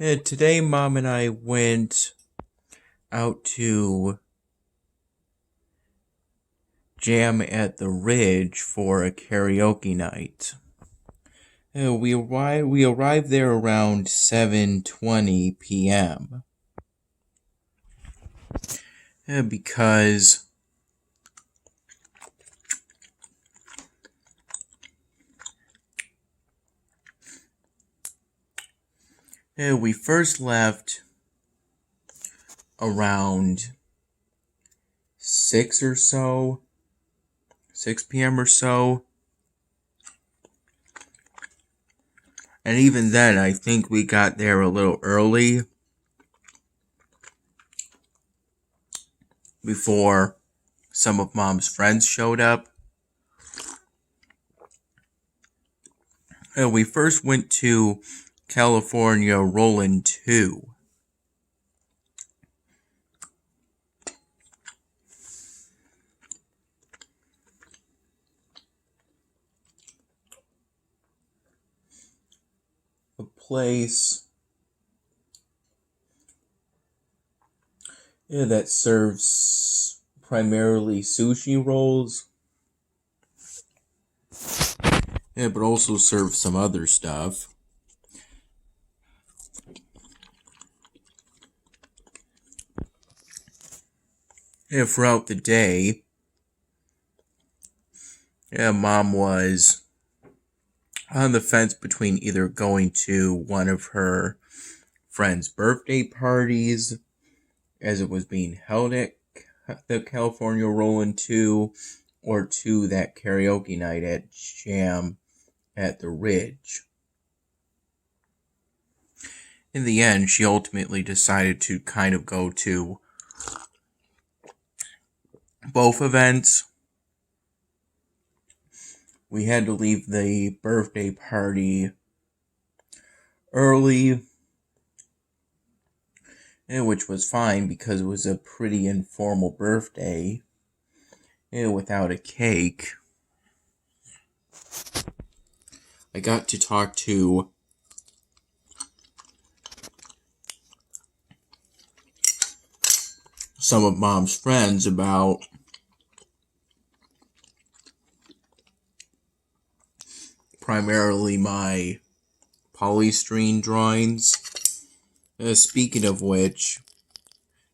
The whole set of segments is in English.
Today, Mom and I went out to jam at the Ridge for a karaoke night. We arrived there around 7:20 p.m. Because we first left around 6 or so, 6 p.m. or so. And even then, I think we got there a little early before some of Mom's friends showed up. We first went to California Rollin' 2. A place that serves primarily sushi rolls. But also serves some other stuff. Throughout the day, Mom was on the fence between either going to one of her friends' birthday parties, as it was being held at the California Rollin' 2, or to that karaoke night at Jam at the Ridge. In the end, she ultimately decided to kind of go to both events. We had to leave the birthday party early, which was fine because it was a pretty informal birthday without a cake. I got to talk to some of Mom's friends about primarily my polystyrene drawings. Speaking of which,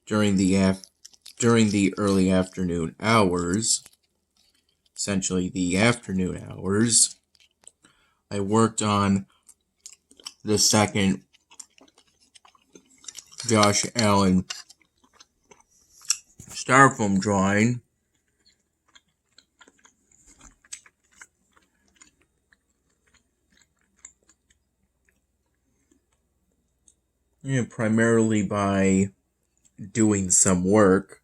during the early afternoon hours, essentially the afternoon hours, I worked on the second Josh Allen styrofoam drawing. Primarily by doing some work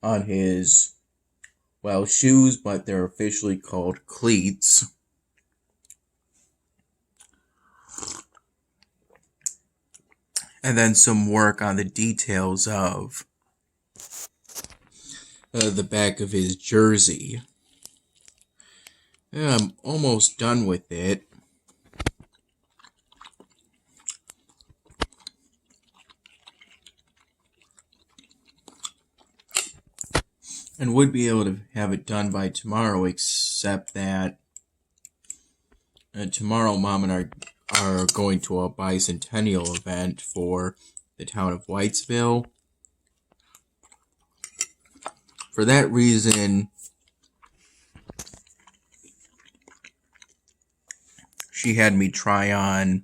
on his, shoes, but they're officially called cleats. And then some work on the details of the back of his jersey. I'm almost done with it. And would be able to have it done by tomorrow, except that tomorrow Mom and I are going to a bicentennial event for the town of Whitesville. For that reason, she had me try on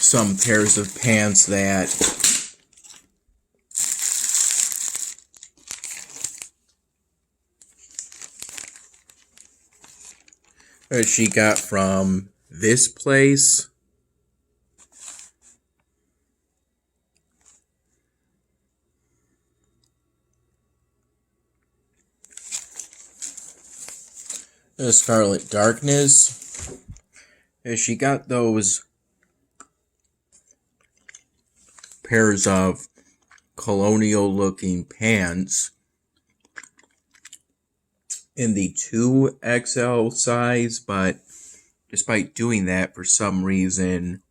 some pairs of pants that she got from this place. Scarlet Darkness. She got those pairs of colonial looking pants in the 2XL size, but despite doing that, for some reason,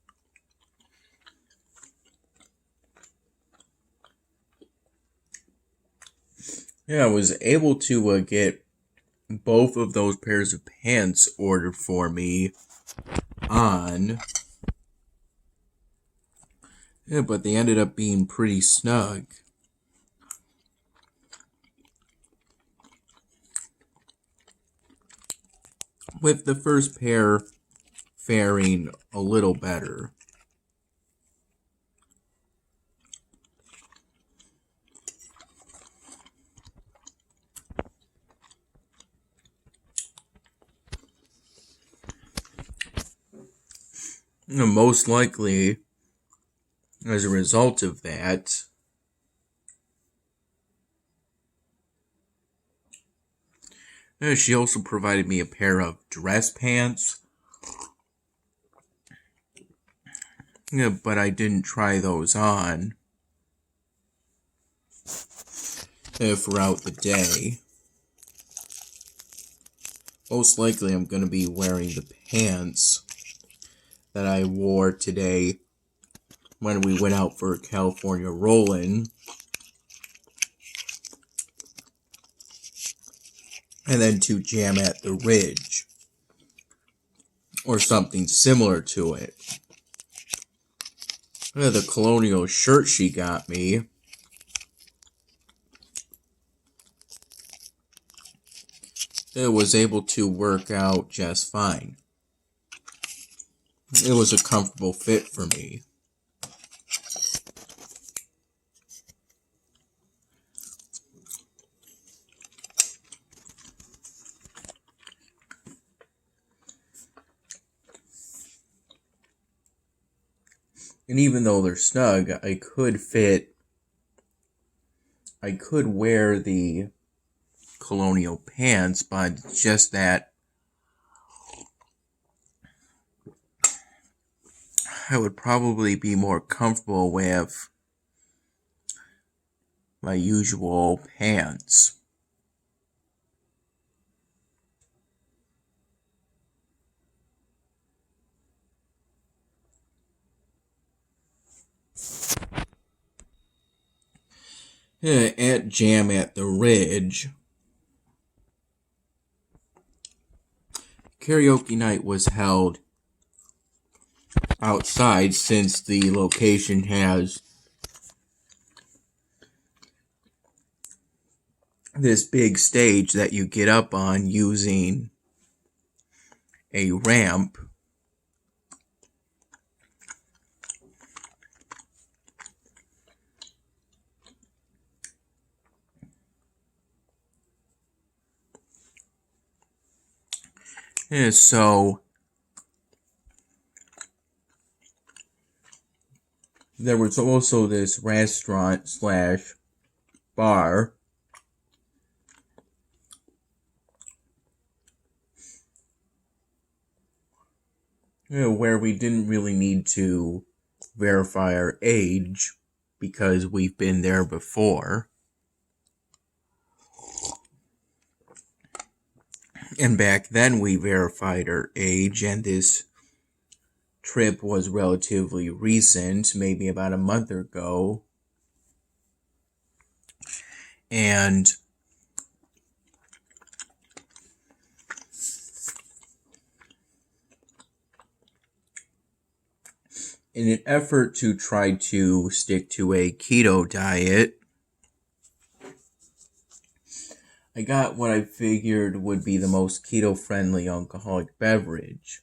I was able to get both of those pairs of pants ordered for me on. Yeah, but they ended up being pretty snug. With the first pair faring a little better. And most likely, as a result of that, she also provided me a pair of dress pants. Yeah, but I didn't try those on throughout the day. Most likely I'm going to be wearing the pants that I wore today when we went out for California Rollin'. And then to Jam at the Ridge. Or something similar to it. The colonial shirt she got me. It was able to work out just fine. It was a comfortable fit for me. And even though they're snug, I could wear the colonial pants, but just that I would probably be more comfortable with my usual pants. At Jam at the Ridge, karaoke night was held outside since the location has this big stage that you get up on using a ramp. And so there was also this restaurant slash bar where we didn't really need to verify our age because we've been there before. And back then we verified our age, and this trip was relatively recent, maybe about a month ago. And in an effort to try to stick to a keto diet, I got what I figured would be the most keto-friendly alcoholic beverage.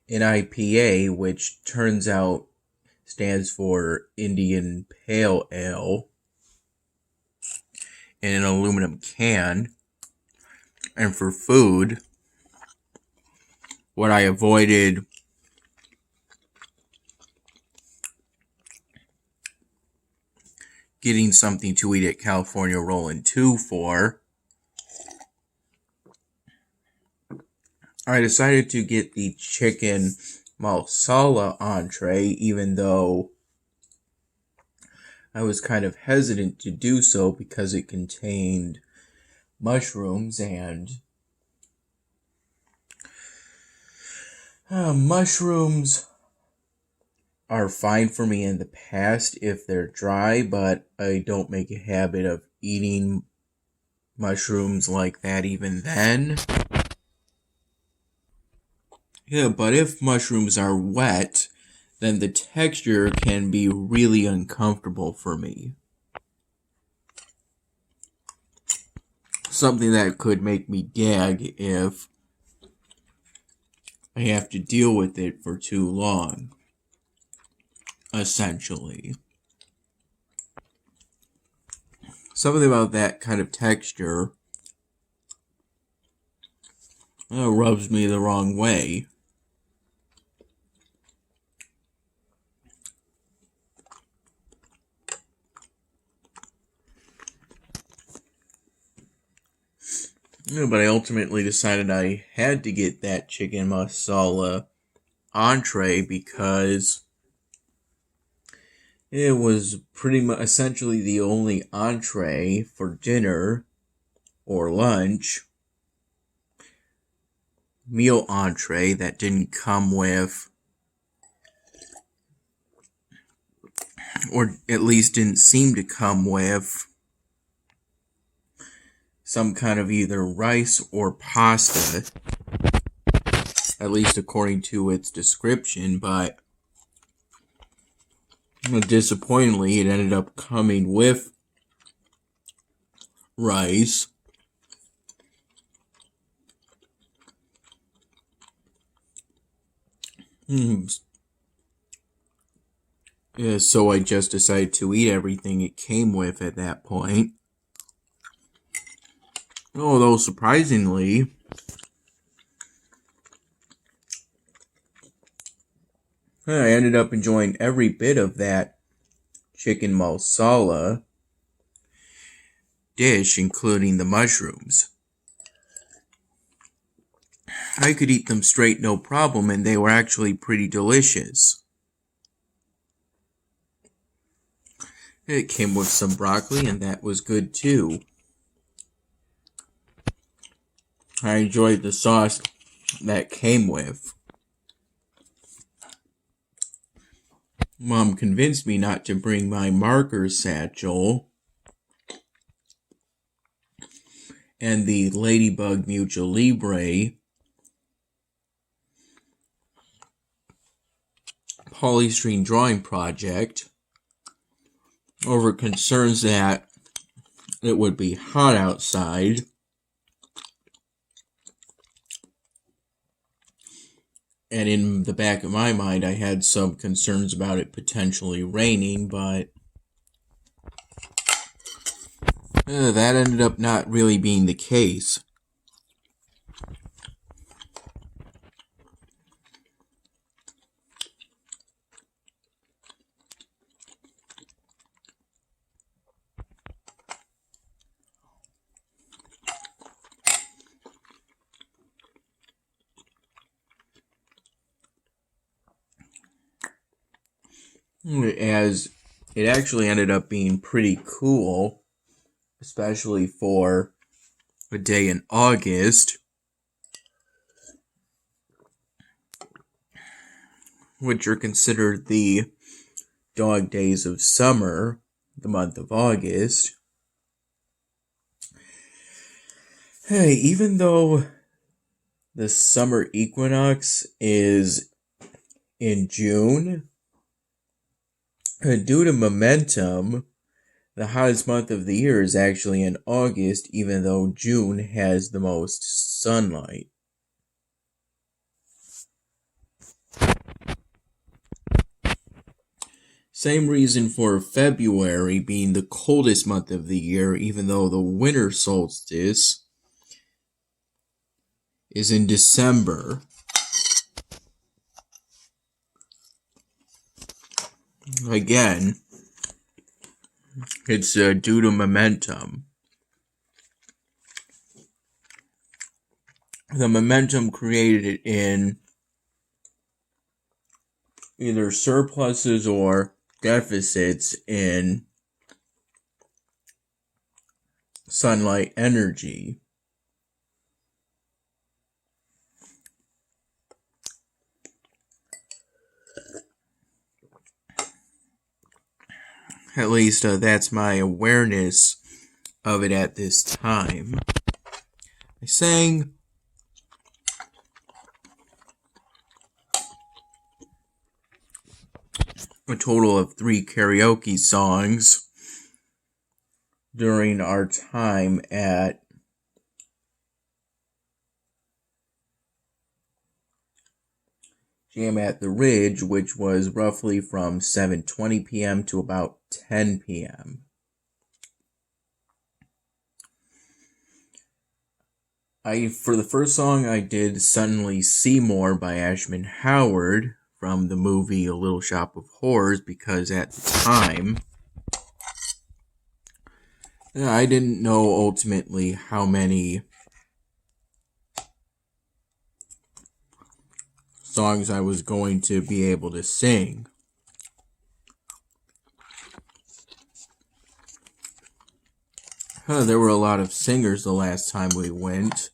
An IPA, which turns out stands for Indian Pale Ale, in an aluminum can. And for food, what I avoided getting something to eat at California Rollin' 2 for, I decided to get the chicken marsala entree, even though I was kind of hesitant to do so because it contained mushrooms, and mushrooms are fine for me in the past if they're dry, but I don't make a habit of eating mushrooms like that even then. Yeah, but if mushrooms are wet, then the texture can be really uncomfortable for me. Something that could make me gag if I have to deal with it for too long, essentially. Something about that kind of texture rubs me the wrong way. Yeah, but I ultimately decided I had to get that chicken masala entree because it was pretty much essentially the only entree for dinner or lunch, meal entree that didn't come with, or at least didn't seem to come with, some kind of either rice or pasta, at least according to its description, but disappointingly it ended up coming with rice. Yeah, so I just decided to eat everything it came with at that point. Although surprisingly, I ended up enjoying every bit of that chicken masala dish, including the mushrooms. I could eat them straight, no problem, and they were actually pretty delicious. It came with some broccoli, and that was good too. I enjoyed the sauce that came with. Mom convinced me not to bring my marker satchel and the Ladybug Mutual Libre polystyrene drawing project over concerns that it would be hot outside. And in the back of my mind, I had some concerns about it potentially raining, but that ended up not really being the case. As it actually ended up being pretty cool, especially for a day in August, which are considered the dog days of summer, the month of August. Hey, even though the summer equinox is in June, due to momentum, the hottest month of the year is actually in August, even though June has the most sunlight. Same reason for February being the coldest month of the year, even though the winter solstice is in December. Again, it's due to momentum. The momentum created in either surpluses or deficits in Sunlight Energy. At least that's my awareness of it at this time. I sang a total of 3 karaoke songs during our time at Jam at the Ridge, which was roughly from 7:20 p.m. to about 10 p.m. For the first song, I did Suddenly Seymour by Ashman Howard from the movie A Little Shop of Horrors, because at the time, I didn't know ultimately how many songs I was going to be able to sing. There were a lot of singers the last time we went.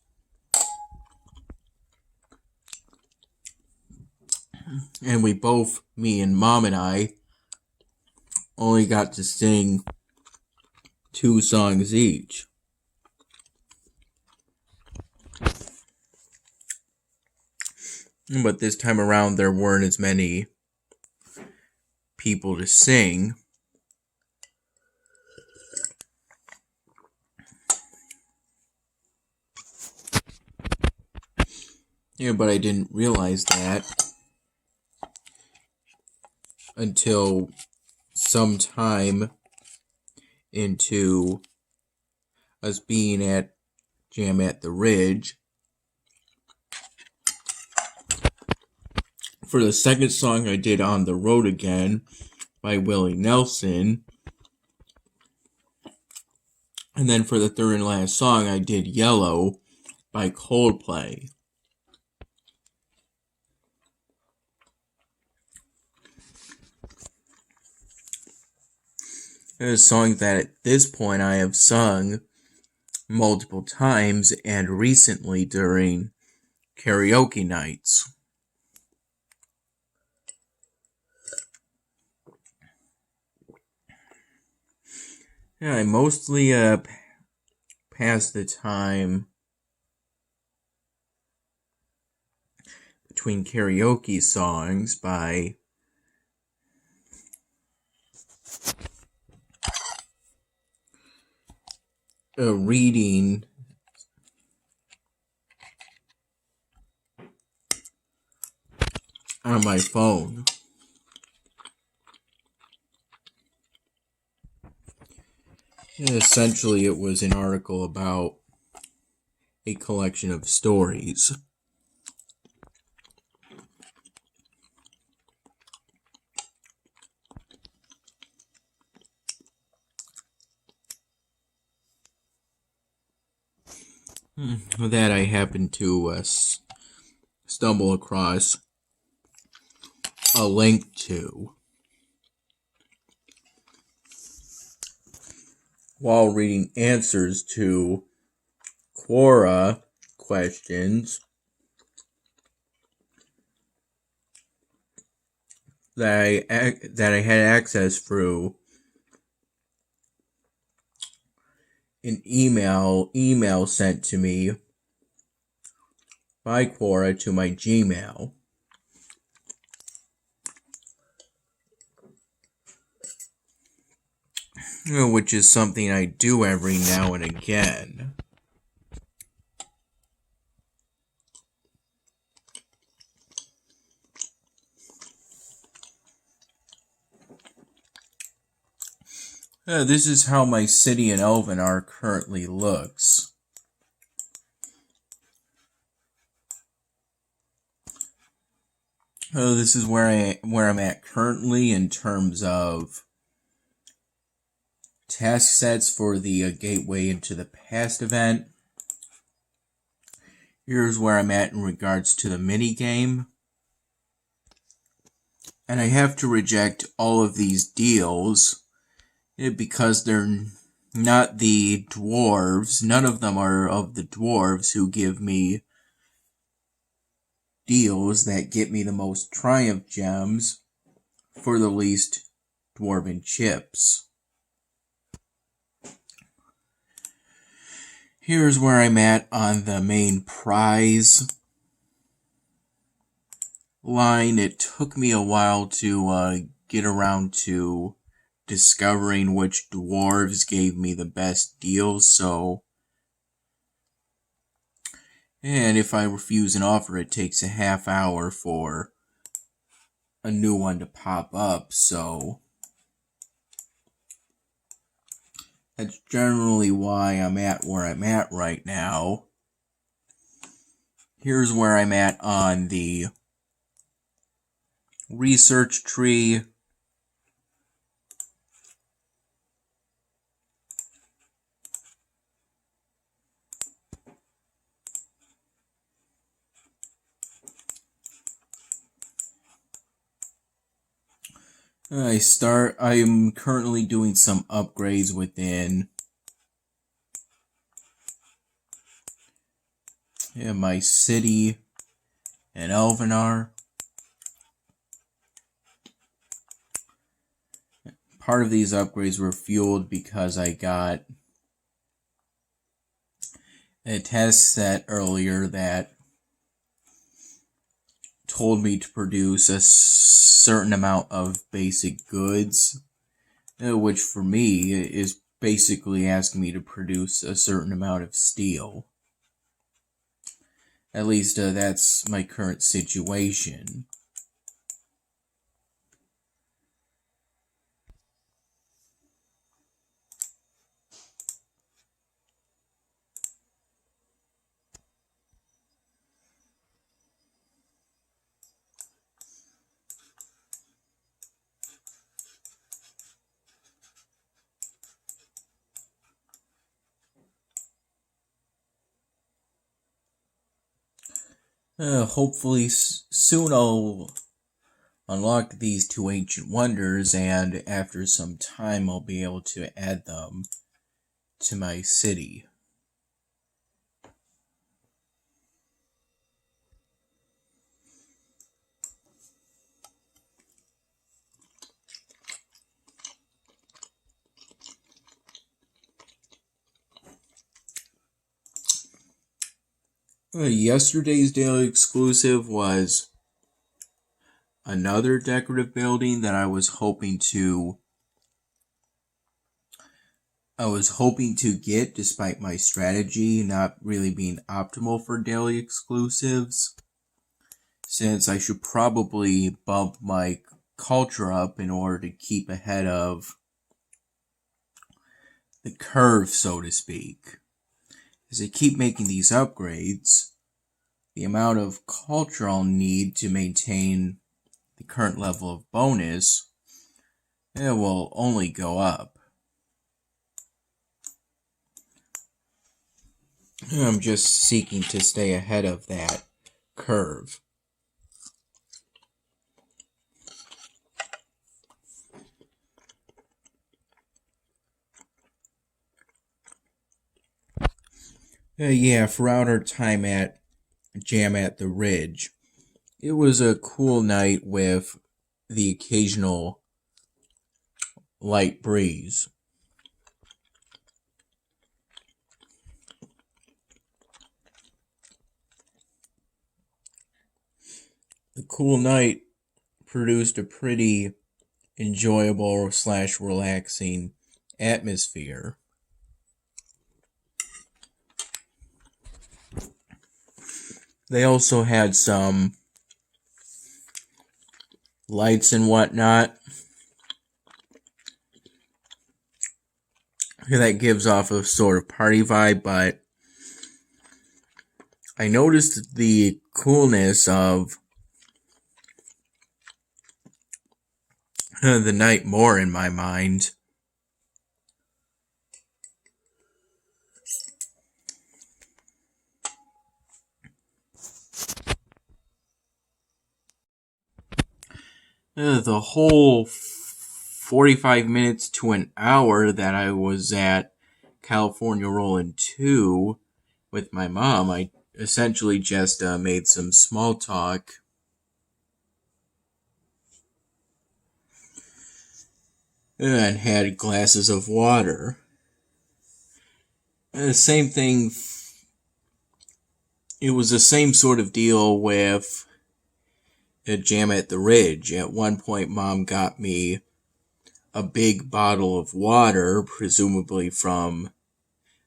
And we both, me and Mom and I, only got to sing 2 songs each. But this time around, there weren't as many people to sing. Yeah, but I didn't realize that until sometime into us being at Jam at the Ridge. For the second song, I did On the Road Again by Willie Nelson. And then for the third and last song, I did Yellow by Coldplay. It's a song that at this point I have sung multiple times and recently during karaoke nights. Yeah, I mostly pass the time between karaoke songs by reading on my phone. Essentially, it was an article about a collection of stories. That I happened to stumble across a link to while reading answers to Quora questions that I had access through an email sent to me by Quora to my Gmail. Which is something I do every now and again. This is how my city in Elvenar currently looks. This is where I'm at currently in terms of task sets for the Gateway into the Past event. Here's where I'm at in regards to the mini game. And I have to reject all of these deals because they're not the dwarves. None of them are of the dwarves who give me deals that get me the most triumph gems for the least dwarven chips. Here's where I'm at on the main prize line. It took me a while to get around to discovering which dwarves gave me the best deals, and if I refuse an offer, it takes a half hour for a new one to pop up, so that's generally why I'm at where I'm at right now. Here's where I'm at on the research tree. I'm currently doing some upgrades within my city in Elvenar. Part of these upgrades were fueled because I got a test set earlier that told me to produce a certain amount of basic goods, which for me is basically asking me to produce a certain amount of steel. At least that's my current situation. Hopefully soon I'll unlock these two ancient wonders, and after some time I'll be able to add them to my city. Yesterday's daily exclusive was another decorative building that I was hoping to get, despite my strategy not really being optimal for daily exclusives, since I should probably bump my culture up in order to keep ahead of the curve, so to speak. As I keep making these upgrades, the amount of culture I'll need to maintain the current level of bonus will only go up. I'm just seeking to stay ahead of that curve. Throughout our time at Jam at the Ridge, it was a cool night with the occasional light breeze. The cool night produced a pretty enjoyable / relaxing atmosphere. They also had some lights and whatnot that gives off a sort of party vibe, but I noticed the coolness of the night more in my mind. The whole 45 minutes to an hour that I was at California Rollin' 2 with my mom. I essentially just made some small talk and had glasses of water. And the same thing, it was the same sort of deal with a Jam at the Ridge. At one point, Mom got me a big bottle of water, presumably from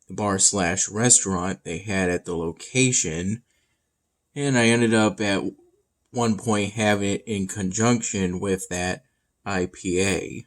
the bar/restaurant they had at the location, and I ended up at one point having it in conjunction with that IPA.